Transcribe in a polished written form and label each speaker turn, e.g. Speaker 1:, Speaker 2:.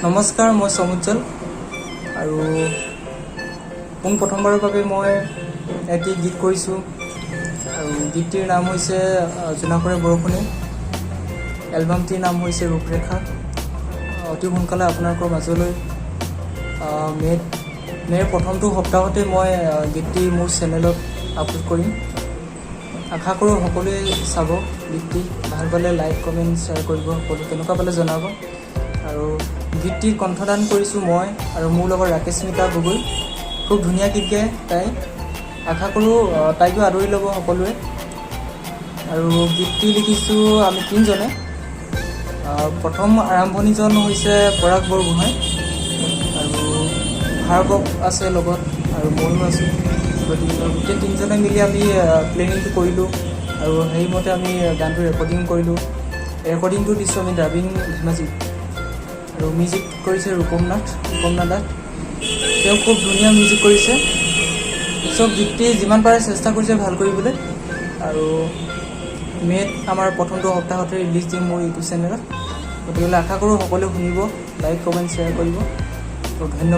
Speaker 1: নমস্কাৰ, মই সমুজ্জ্বল আৰু প্ৰথমবাৰৰ বাবে মই এটি গীত কৰিছোঁ আৰু গীতটিৰ নাম হৈছে জোনাকৰে বৰষুণে। এলবামটিৰ নাম হৈছে ৰূপৰেখা। অতি সোনকালে আপোনালোকৰ মাজলৈ মে'ৰ প্ৰথমটো সপ্তাহতে মই গীতটি মোৰ চেনেলত আপলোড কৰিম। আশা কৰোঁ সকলোৱে চাব গীতটি। ভাল পালে লাইক, কমেণ্ট, শ্বেয়াৰ কৰিব। সকলো কেনেকুৱা পালে জনাব। আৰু গীতটিৰ কণ্ঠদান কৰিছোঁ মই আৰু মোৰ লগত ৰাকেশমিতা গগৈ। খুব ধুনীয়া গীত গায় তাই। আশা কৰোঁ তাইকো আদৰি ল'ব সকলোৱে। আৰু গীতটি লিখিছোঁ আমি তিনিজনে। প্ৰথম আৰম্ভণিজন হৈছে পৰাগ বৰগোহাঁই আৰু ভাৰ্গৱ আছে লগত আৰু ময়ো আছোঁ। গতিকে গোটেই তিনিজনে মিলি আমি প্লেনিংটো কৰিলোঁ আৰু সেইমতে আমি গানটো ৰেকৰ্ডিং কৰিলোঁ। ৰেকৰ্ডিংটো দিছোঁ আমি ডাবিং ধেমাজি আৰু মিউজিক কৰিছে ৰূপমনাথ দাস। তেওঁ খুব ধুনীয়া মিউজিক কৰিছে। চব গীতটি যিমান পাৰে চেষ্টা কৰিছে ভাল কৰিবলৈ। আৰু মে'ত আমাৰ প্ৰথমটো সপ্তাহতে ৰিলিজ দিম মোৰ ইউটিউব চেনেলত। গতিকে আশা কৰোঁ সকলোৱে শুনিব, লাইক, কমেণ্ট, শ্বেয়াৰ কৰিব। তো ধন্যবাদ।